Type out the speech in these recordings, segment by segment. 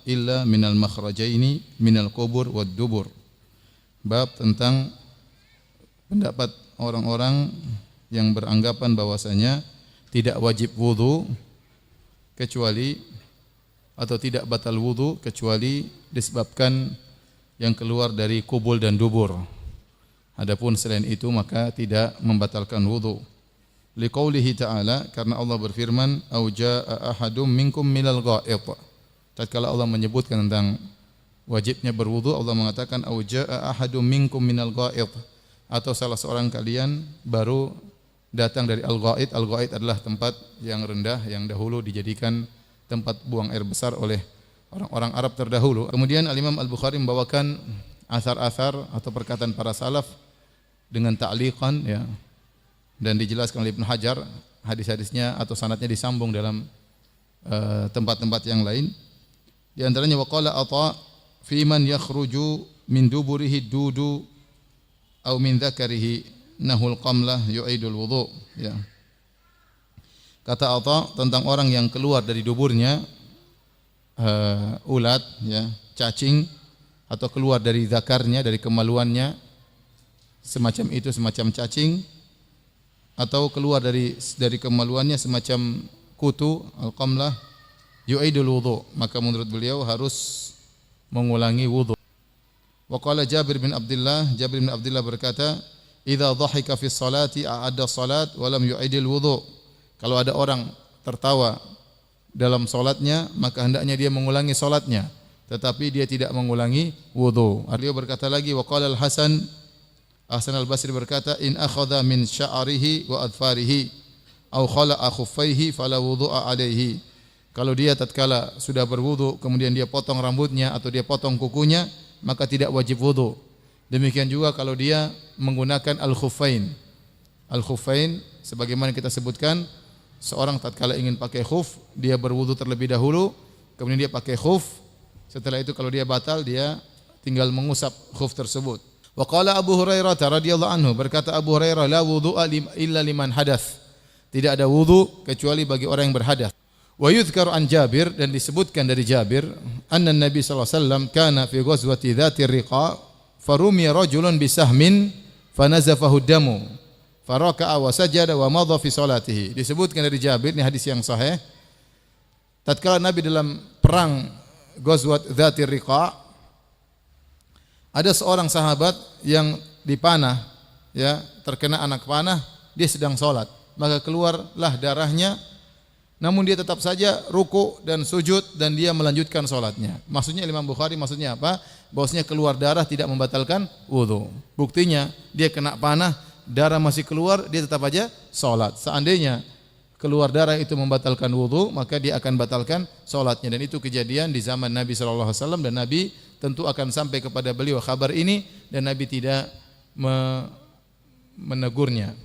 illa minal makhrajaini minal qubur wad dubur. Bab tentang pendapat orang-orang yang beranggapan bahwasanya tidak wajib wudu kecuali atau tidak batal wudu kecuali disebabkan yang keluar dari kubul dan dubur. Adapun selain itu maka tidak membatalkan wudu. Liqaulihi ta'ala, karena Allah berfirman, au jaa ahadum minkum minal gha'it. Tatkala Allah menyebutkan tentang wajibnya berwudu, Allah mengatakan au jaa ahadum minkum minal gha'it, atau salah seorang kalian baru datang dari al-gha'it. Al-gha'it adalah tempat yang rendah yang dahulu dijadikan tempat buang air besar oleh orang-orang Arab terdahulu. Kemudian Al-Imam Al-Bukhari membawakan asar-asar atau perkataan para salaf dengan ta'liqan, ya, dan dijelaskan oleh Ibnu Hajar hadis-hadisnya atau sanadnya disambung dalam tempat-tempat yang lain. Di antaranya waqala Atha fi man yakhruju min duburihi dudu au min dzakarihi nahul qamlah yu'idul wudu, ya. Kata Atha tentang orang yang keluar dari duburnya ulat, ya, cacing, atau keluar dari zakarnya, dari kemaluannya, semacam itu, semacam cacing, atau keluar dari kemaluannya semacam kutu, al-qamlah, yu'idul wudu, maka menurut beliau harus mengulangi wudu. Wa qala Jabir bin Abdullah berkata, idza dhahika fi sholati a'adda salat wa lam yu'idil wudu. Kalau ada orang tertawa dalam salatnya, maka hendaknya dia mengulangi salatnya, tetapi dia tidak mengulangi wudu. Beliau berkata lagi, wa qala Hasan al-Basri berkata, in akhadha min sya'rihi wa adfarihi aw khala'a khuffaihi fala wudu'a alaihi. Kalau dia tatkala sudah berwudu kemudian dia potong rambutnya atau dia potong kukunya, maka tidak wajib wudu. Demikian juga kalau dia menggunakan al-khuffain. Al-khuffain sebagaimana kita sebutkan, seorang tatkala ingin pakai khuf, dia berwudu terlebih dahulu, kemudian dia pakai khuf. Setelah itu kalau dia batal, dia tinggal mengusap khuf tersebut. Wa qala Abu Hurairah radhiyallahu anhu, berkata Abu Hurairah, la wudu'a illa liman hadath. Tidak ada wudu kecuali bagi orang yang berhadas. Wa yudhkaru an Jabir, dan disebutkan dari Jabir, anna Nabi sallallahu alaihi wasallam kana fi ghazwati dzati riqa farumiya rajulun bisahmin fanazafahu damu faraka'a wa sajada wa madha fi salatihi. Disebutkan dari Jabir, ini hadis yang sahih, tatkala Nabi dalam perang ghazwat dzati riqa, ada seorang sahabat yang dipanah, ya, terkena anak panah, dia sedang salat, maka keluarlah darahnya, namun dia tetap saja ruku dan sujud dan dia melanjutkan salatnya. Maksudnya Imam Bukhari maksudnya apa? Bahwasanya keluar darah tidak membatalkan wudu. Buktinya dia kena panah, darah masih keluar, dia tetap aja salat. Seandainya keluar darah itu membatalkan wudu, maka dia akan batalkan salatnya. Dan itu kejadian di zaman Nabi sallallahu alaihi wasallam, dan Nabi tentu akan sampai kepada beliau kabar ini dan Nabi tidak menegurnya.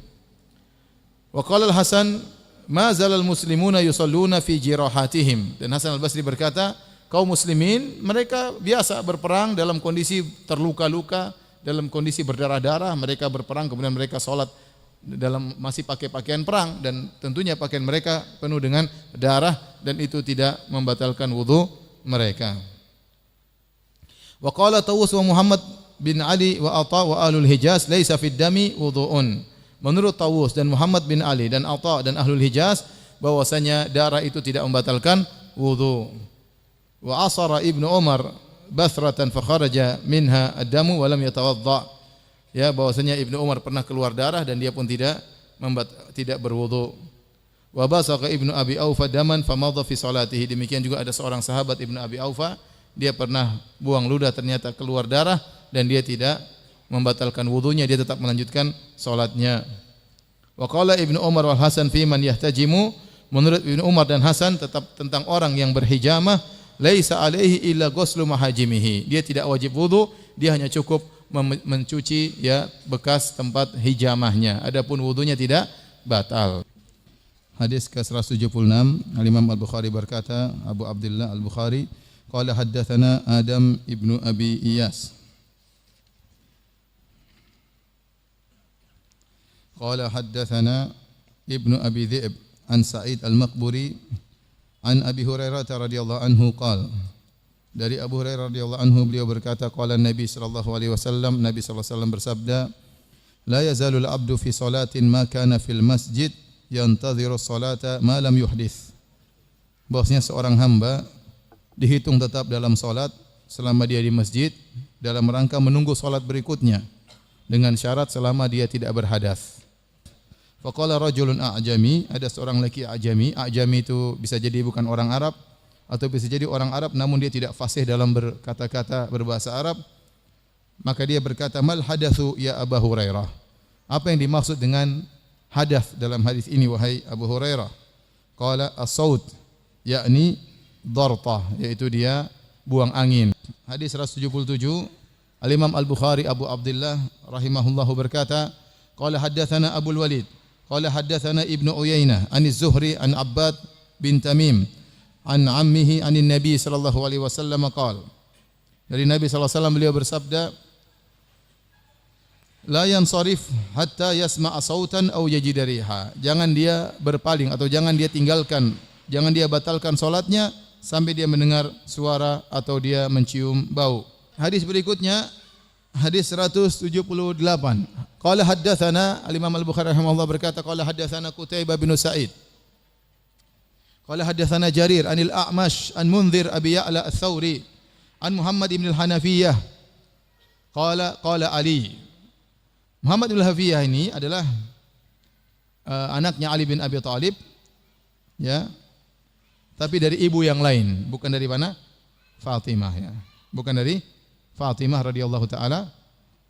Wa qala al-Hasan ma zalal muslimuna yusalluna fi jirahatihim. Dan Hasan al-Basri berkata, kaum muslimin mereka biasa berperang dalam kondisi terluka-luka, dalam kondisi berdarah-darah, mereka berperang kemudian mereka salat dalam masih pakai pakaian perang, dan tentunya pakaian mereka penuh dengan darah, dan itu tidak membatalkan wudu mereka. Wa qala Tawus wa Muhammad bin Ali wa Atha wa ahlul Hijaz laisa fid dami wudu'un. Menurut Tawus dan Muhammad bin Ali dan Atha dan ahlul Hijaz, bahwasanya darah itu tidak membatalkan wudu. Wa asara Ibnu Umar bathratan fa kharaja minha ad-damu wa lam yatawadda. Ya, bahwasanya Ibnu Umar pernah keluar darah dan dia pun tidak berwudu. Wa basaqa Ibnu Abi Aufa daman fa madha fi salatihi. Demikian juga ada seorang sahabat Ibnu Abi Aufa, dia pernah buang ludah, ternyata keluar darah dan dia tidak membatalkan wudunya, dia tetap melanjutkan salatnya. Wa qala Ibnu Umar wal Hasan fi man yahtajimu, menurut Ibnu Umar dan Hasan tetap tentang orang yang berhijamah, laisa alaihi illa ghuslu mahajimihi. Dia tidak wajib wudu, dia hanya cukup mencuci, ya, bekas tempat hijamahnya. Adapun wudunya tidak batal. Hadis ke-176, Imam Al-Bukhari berkata, Abu Abdullah Al-Bukhari qala haddatsana Adam ibnu Abi Iyas قال حدثنا ابن أبي ذئب عن سعيد المقبري عن أبي هريرة رضي الله عنه قال Dari Abu Hurairah radhiyallahu anhu beliau berkata, qala Nabi sallallahu alaihi wasallam, Nabi sallallahu alaihi wasallam bersabda, la yazalul abdu fi salatin ma kana fil masjid yantadhiru salata ma lam yuhdits. Bahwasanya seorang hamba dihitung tetap dalam salat selama dia di masjid dalam rangka menunggu salat berikutnya dengan syarat selama dia tidak berhadas. Faqala rajulun a'jami, ada seorang lelaki a'jami. A'jami itu bisa jadi bukan orang Arab atau bisa jadi orang Arab namun dia tidak fasih dalam berkata-kata berbahasa Arab. Maka dia berkata, mal hadatsu ya Abu Hurairah. Apa yang dimaksud dengan hadath dalam hadis ini wahai Abu Hurairah? Qala as-saut, yakni dartah, yaitu dia buang angin. Hadis 177, Al-Imam Al-Bukhari Abu Abdullah rahimahullahu berkata, qala haddatsana Abu Walid, qala haddatsana Ibnu Uyainah an Az-Zuhri an Abbad bin Tamim an ammihi anin Nabi sallallahu alaihi wasallam qala. Dari Nabi sallallahu alaihi wasallam beliau bersabda, la yansarif hatta yasma'a sautan aw yajida riha. Jangan dia berpaling atau jangan dia tinggalkan, jangan dia batalkan salatnya sampai dia mendengar suara atau dia mencium bau. Hadis berikutnya hadis 178. Qala haddatsana Al-Imam Al-Bukhari rahimahullah berkata, qala haddatsana Qutaibah bin Sa'id. Qala haddatsana Jarir anil A'mash an Munzir Abi Ya'la Ats-Tsauri an Muhammad ibn al-Hanafiyah. Qala Ali. Muhammad ibn al-Hanafiyah ini adalah anaknya Ali bin Abi Thalib, ya. Tapi dari ibu yang lain, bukan dari mana? Fatimah, ya. Bukan dari Fatimah radhiyallahu taala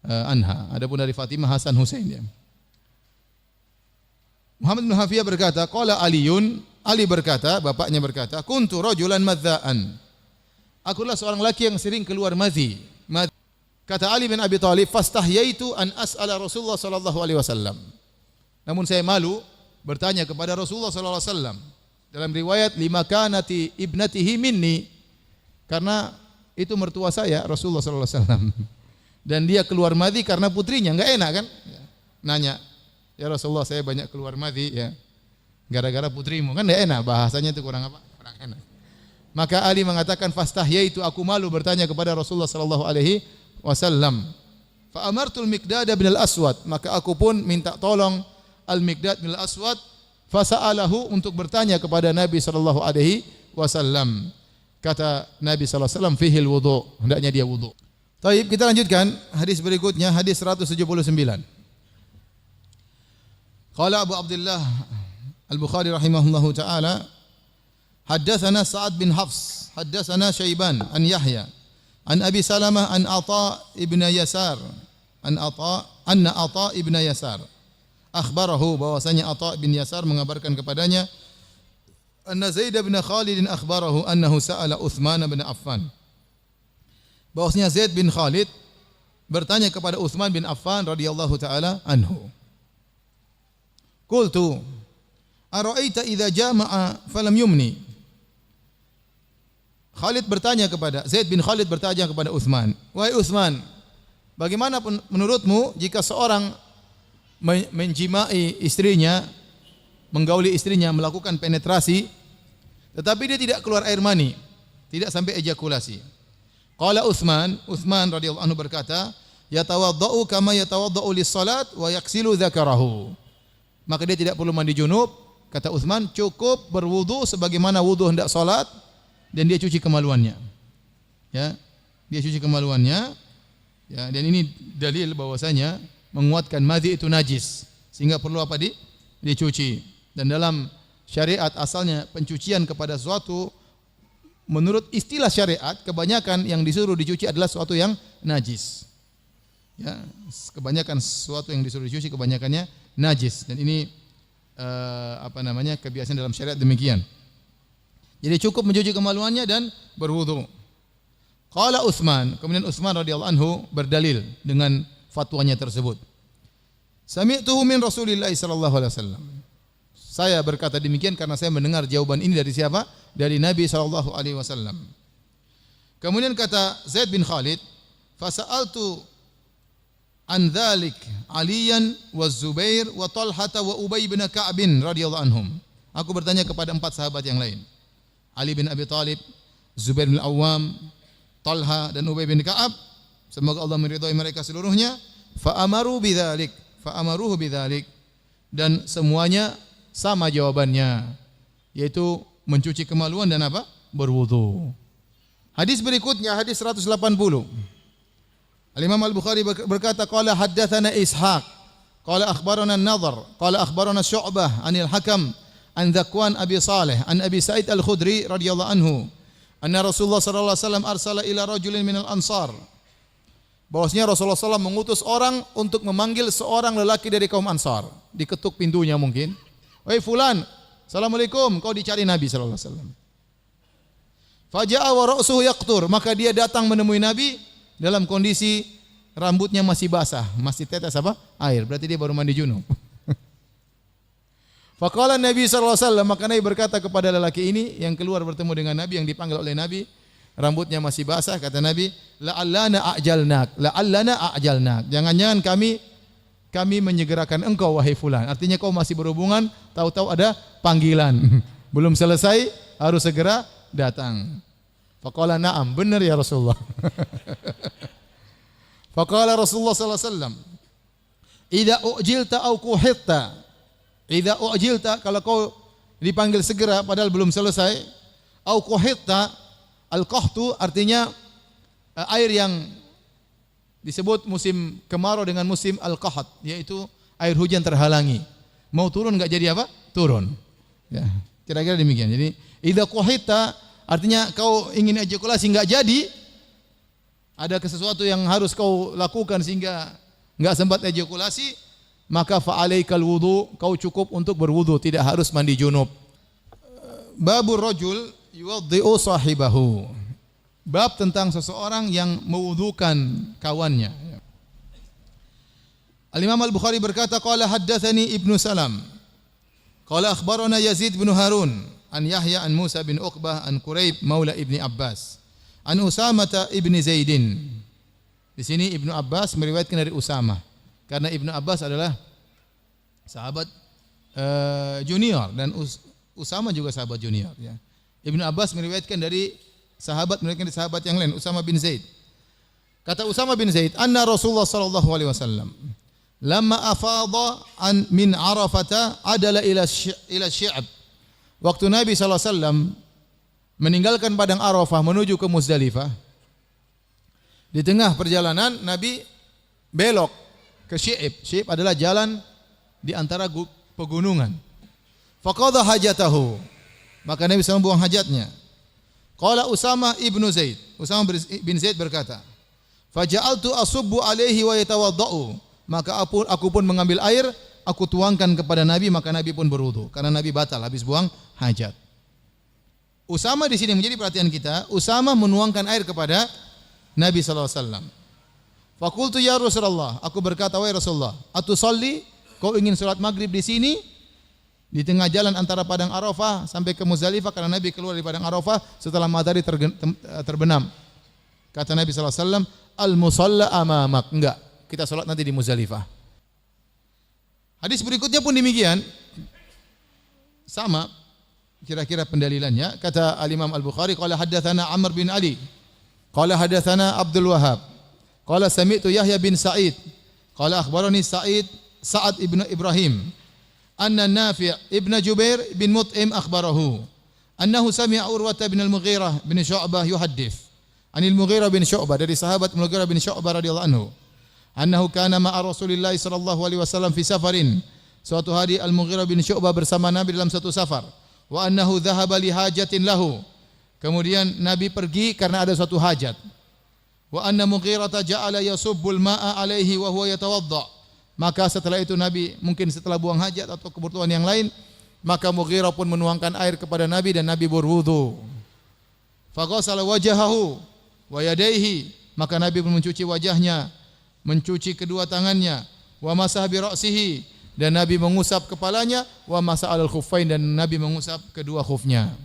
anha. Adapun dari Fatimah Hasan Husain, ya. Muhammad bin Hafiyah berkata, qala Aliun, Ali berkata, bapaknya berkata, kuntu rajulan madzaan. Akulah seorang laki yang sering keluar madzi. Kata Ali bin Abi Thalib, fastahyaitu an as'ala Rasulullah sallallahu alaihi wasallam. Namun saya malu bertanya kepada Rasulullah sallallahu alaihi wasallam. Dalam riwayat lima kanati ibnatihi minni, karena itu mertua saya Rasulullah sallallahu alaihi wasallam. Dan dia keluar madzi karena putrinya, enggak enak kan? Nanya, ya Rasulullah saya banyak keluar madzi ya. Gara-gara putrimu, kan enggak enak, bahasanya itu kurang apa? Kurang enak. Maka Ali mengatakan fastahyaitu, aku malu bertanya kepada Rasulullah sallallahu alaihi wasallam. Fa amartul Miqdad bin al-Aswad, maka aku pun minta tolong Al-Miqdad bin al-Aswad fasa'alahu untuk bertanya kepada Nabi sallallahu alaihi wasallam. Kata Nabi sallallahu alaihi wasallam fihil wudu, hendaknya dia wudu. Baik, kita lanjutkan hadis berikutnya, hadis 179. Qala Abu Abdullah Al-Bukhari rahimahullahu taala, haddatsana Sa'ad bin Hafs, haddatsana Syaiban an Yahya an Abi Salamah an Atha ibn Yasar, anna Atha ibn Yasar akhbarahu, bahwasanya Atha bin Yasar mengabarkan kepadanya, anna Zaid bin Khalid akhbarahu annahu sa'ala Utsman bin Affan, bahwasanya Zaid bin Khalid bertanya kepada Utsman bin Affan radhiyallahu taala anhu. Qultu ara'aita idza jama'a falam yumni. Khalid bertanya kepada Zaid bin Khalid bertanya kepada Utsman, wahai Utsman, bagaimana menurutmu jika seorang menjimai istrinya, menggauli istrinya, melakukan penetrasi, tetapi dia tidak keluar air mani, tidak sampai ejakulasi. Qala Utsman radhiyallahu anhu berkata, yatawaddau kama yatawaddau lis-salat wa yaksilu dzakarahu. Maka dia tidak perlu mandi junub, kata Utsman, cukup berwudu sebagaimana wudu hendak salat, dan dia cuci kemaluannya. Ya, dia cuci kemaluannya. Ya, dan ini dalil bahwasanya menguatkan madzi itu najis, sehingga perlu apa? Dicuci. Dan dalam syariat asalnya pencucian kepada sesuatu, menurut istilah syariat, kebanyakan yang disuruh dicuci adalah sesuatu yang najis. Ya, kebanyakan sesuatu yang disuruh dicuci kebanyakannya najis, dan ini kebiasaan dalam syariat demikian. Jadi cukup mencuci kemaluannya dan berwudu. Qala Utsman, kemudian Utsman radhiyallahu anhu berdalil dengan fatwanya tersebut. Sami'tuhu min Rasulillah sallallahu alaihi wasallam. Saya berkata demikian karena saya mendengar jawaban ini dari siapa? Dari Nabi sallallahu alaihi wasallam. Kemudian kata Zaid bin Khalid, fasa'altu an dzalik Aliyan wa Zubair wa Talhah wa Ubay bin Ka'b radhiyallahu anhum. Aku bertanya kepada 4 sahabat yang lain. Ali bin Abi Thalib, Zubair bin Awam, Talha dan Ubay bin Ka'ab, semoga Allah meridhai mereka seluruhnya. Fa'amaruhu bidzalik, dan semuanya sama jawabannya, yaitu mencuci kemaluan dan apa? Berwudu. Hadis berikutnya, hadis 180. Al-Imam Al-Bukhari berkata, qala haddatsana Ishaq, qala akhbarana An-Nadhr, qala akhbarana Syu'bah anil Hakam an Dzakwan Abi Salih an Abi Sa'id Al-Khudri radhiyallahu anhu anna Rasulullah sallallahu alaihi wasallam arsala ila rajulin minal ansar, bahwasanya Rasulullah SAW mengutus orang untuk memanggil seorang lelaki dari kaum Ansar. Diketuk pintunya mungkin. Wahai fulan, assalamualaikum, kau dicari Nabi sallallahu alaihi wasallam. Faja'a wa ra'suhu yaqtur, maka dia datang menemui Nabi dalam kondisi rambutnya masih basah, masih tetes apa? Air. Berarti dia baru mandi junub. Faqala Nabi sallallahu alaihi wasallam, maka Nabi berkata kepada lelaki ini yang keluar bertemu dengan Nabi, yang dipanggil oleh Nabi, rambutnya masih basah, kata Nabi, la'allana a'jalnak. Jangan-jangan kami menyegerakan engkau wahai fulan. Artinya kau masih berhubungan, tahu-tahu ada panggilan. Belum selesai, harus segera datang. Faqala na'am, benar ya Rasulullah. Faqala Rasulullah sallallahu alaihi wasallam, idza ujilta au kuhitta. Idza ujilta, kalau kau dipanggil segera padahal belum selesai, au kuhitta. Al-qahtu artinya air yang disebut musim kemarau dengan musim al-qahat, yaitu air hujan terhalangi. Mau turun enggak jadi apa? Turun. Ya, kira-kira demikian. Jadi idza qahita artinya kau ingin ejakulasi enggak jadi, ada sesuatu yang harus kau lakukan sehingga enggak sempat ejakulasi, maka fa'alaikal wudu, kau cukup untuk berwudu, tidak harus mandi junub. Babur rajul yuwaddi'u sahibahu. Bab tentang seseorang yang mewudukan kawannya. Al-Imam Al-Bukhari berkata, qala haddatsani Ibnu Salam, qala akhbarana Yazid bin Harun an Yahya an Musa bin Uqbah an Quraib maula Ibni Abbas an Usamah ibni Zaidin. Di sini Ibnu Abbas meriwayatkan dari Usamah, karena Ibnu Abbas adalah sahabat junior dan Usamah juga sahabat junior, ya. Ibnu Abbas meriwayatkan dari sahabat yang lain, Usamah bin Zaid. Kata Usamah bin Zaid, anna Rasulullah sallallahu alaihi wasallam lamma afadha min Arafata adala ila Syi'ab. Waktu Nabi sallallahu alaihi wasallam meninggalkan padang Arafah menuju ke Muzdalifah, di tengah perjalanan Nabi belok ke Syi'ab. Syi'ab adalah jalan di antara pegunungan. Faqadha hajatahu, maka Nabi SAW buang hajatnya. Qala Usamah ibnu Zaid, Usamah bin Zaid berkata, faja'altu asubbu alaihi wa yatawaddau, maka aku pun mengambil air, aku tuangkan kepada Nabi, maka Nabi pun berwudu, karena Nabi batal habis buang hajat. Usamah di sini menjadi perhatian kita. Usamah menuangkan air kepada Nabi sallallahu alaihi wasallam. Faqultu ya Rasulullah, aku berkata, wahai Rasulullah, atusalli, kau ingin salat maghrib di sini? Di tengah jalan antara padang Arafah sampai ke Muzdalifah, karena Nabi keluar dari padang Arafah setelah matahari terbenam. Kata Nabi sallallahu alaihi wasallam, al-musalla amamak. Enggak, kita salat nanti di Muzdalifah. Hadis berikutnya pun demikian. Sama kira-kira pendalilannya. Kata Al-Imam Al-Bukhari, qala haddatsana Amr bin Ali, qala haddatsana Abdul Wahhab, qala sami'tu Yahya bin Sa'id, qala akhbarani Sa'ad ibn Ibrahim, anna Nafi' ibn Jubair bin Mut'im akhbarahu annahu sami'a Urwah bin Al-Mughirah bin Syu'bah yuhaddits anil Mughirah bin Syu'bah, dari sahabat Mughirah bin Syu'bah radhiyallahu anhu, annahu kana ma'a Rasulillah sallallahu alaihi wasallam fi safarin. Suatu hari Al-Mughirah bin Syu'bah bersama Nabi dalam satu safar. Wa annahu dhahaba li hajatin lahu. Kemudian Nabi pergi karena ada suatu hajat. Wa anna Mughirah ja'ala yasubbul ma'a alaihi wa huwa yatawadda. Maka setelah itu Nabi mungkin setelah buang hajat atau kebutuhan yang lain, maka Mughirah pun menuangkan air kepada Nabi dan Nabi berwudu. Faghasala wajahahu wa yadayhi, maka Nabi pun mencuci wajahnya, mencuci kedua tangannya, wa masaha bi ra'sihi, dan Nabi mengusap kepalanya, wa masaha al khuffain, dan Nabi mengusap kedua khufnya.